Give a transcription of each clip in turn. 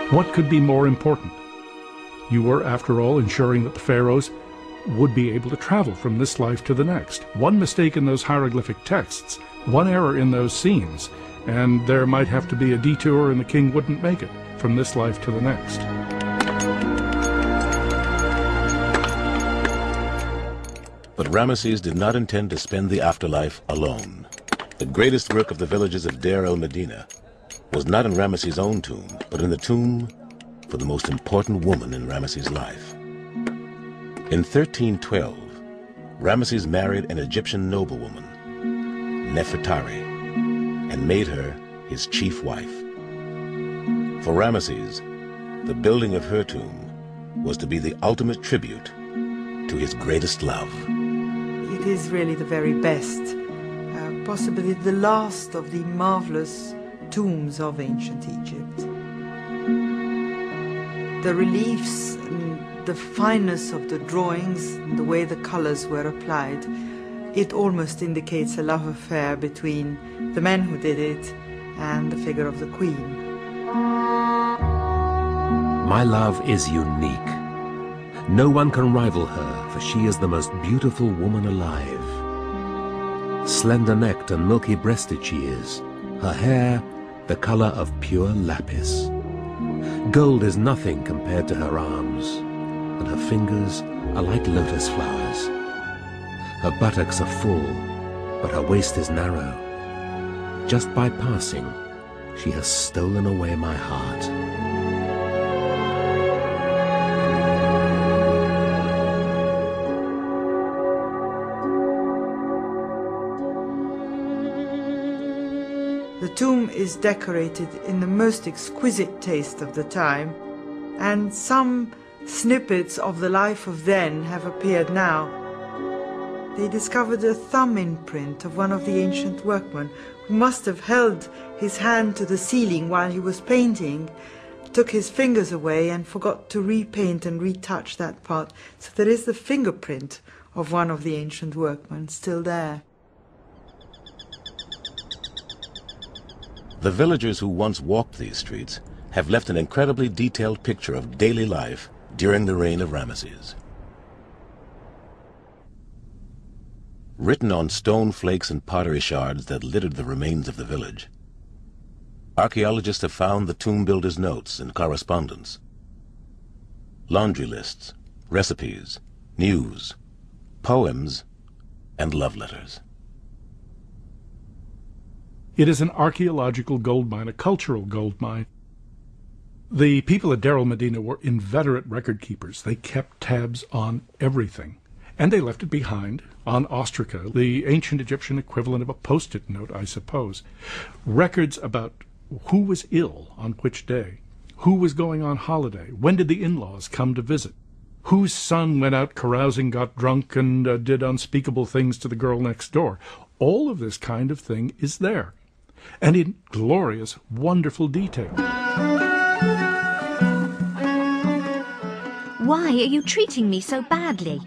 What could be more important? You were, after all, ensuring that the pharaohs would be able to travel from this life to the next. One mistake in those hieroglyphic texts, one error in those scenes, and there might have to be a detour and the king wouldn't make it from this life to the next. But Ramesses did not intend to spend the afterlife alone. The greatest work of the villagers of Deir el-Medina was not in Ramesses' own tomb, but in the tomb for the most important woman in Ramesses' life. In 1312, Ramesses married an Egyptian noblewoman, Nefertari, and made her his chief wife. For Ramesses, the building of her tomb was to be the ultimate tribute to his greatest love. It is really the very best, possibly the last of the marvelous tombs of ancient Egypt. The reliefs, and the fineness of the drawings, and the way the colors were applied, it almost indicates a love affair between the man who did it and the figure of the queen. My love is unique. No one can rival her, for she is the most beautiful woman alive. Slender-necked and milky-breasted she is, her hair the color of pure lapis. Gold is nothing compared to her arms, and her fingers are like lotus flowers. Her buttocks are full, but her waist is narrow. Just by passing, she has stolen away my heart. The tomb is decorated in the most exquisite taste of the time, and some snippets of the life of then have appeared now. They discovered a thumb imprint of one of the ancient workmen, who must have held his hand to the ceiling while he was painting, took his fingers away and forgot to repaint and retouch that part. So there is the fingerprint of one of the ancient workmen still there. The villagers who once walked these streets have left an incredibly detailed picture of daily life during the reign of Ramesses. Written on stone flakes and pottery shards that littered the remains of the village, archaeologists have found the tomb builder's notes and correspondence, laundry lists, recipes, news, poems, and love letters. It is an archaeological gold mine, a cultural gold mine. The people at Deir el-Medina were inveterate record keepers. They kept tabs on everything. And they left it behind on ostraca, the ancient Egyptian equivalent of a post-it note, I suppose. Records about who was ill on which day, who was going on holiday, when did the in-laws come to visit, whose son went out carousing, got drunk, and did unspeakable things to the girl next door. All of this kind of thing is there, and in glorious, wonderful detail. Why are you treating me so badly?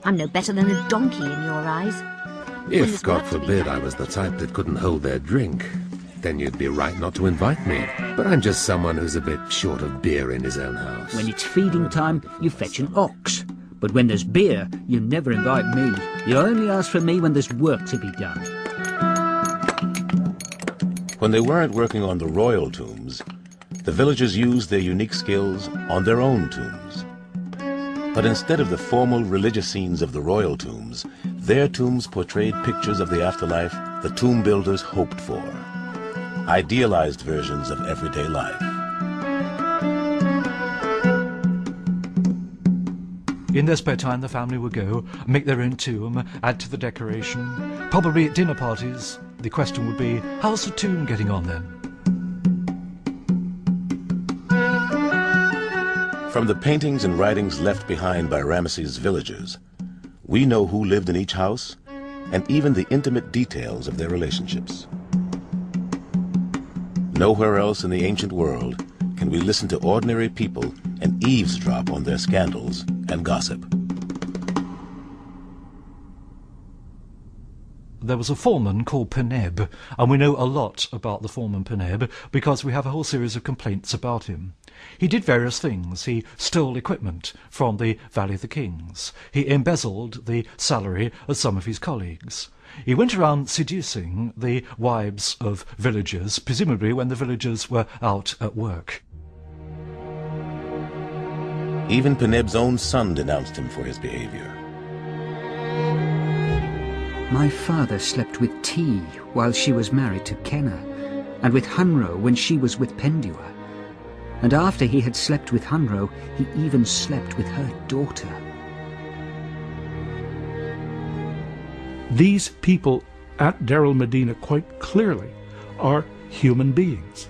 I'm no better than a donkey in your eyes. If, God forbid, I was the type that couldn't hold their drink, then you'd be right not to invite me. But I'm just someone who's a bit short of beer in his own house. When it's feeding time, you fetch an ox. But when there's beer, you never invite me. You only ask for me when there's work to be done. When they weren't working on the royal tombs, the villagers used their unique skills on their own tombs. But instead of the formal religious scenes of the royal tombs, their tombs portrayed pictures of the afterlife the tomb builders hoped for. Idealized versions of everyday life. In their spare time, the family would go, make their own tomb, add to the decoration. Probably at dinner parties, the question would be, how's the tomb getting on then? From the paintings and writings left behind by Ramesses' villagers, we know who lived in each house and even the intimate details of their relationships. Nowhere else in the ancient world can we listen to ordinary people and eavesdrop on their scandals and gossip. There was a foreman called Peneb, and we know a lot about the foreman Peneb because we have a whole series of complaints about him. He did various things. He stole equipment from the Valley of the Kings. He embezzled the salary of some of his colleagues. He went around seducing the wives of villagers, presumably when the villagers were out at work. Even Peneb's own son denounced him for his behavior. My father slept with Ti while she was married to Kenna, and with Hunro when she was with Pendua. And after he had slept with Hunro, he even slept with her daughter. These people at Deir el-Medina quite clearly are human beings.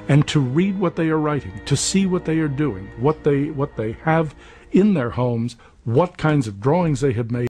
And to read what they are writing, to see what they are doing, what they have in their homes, what kinds of drawings they have made,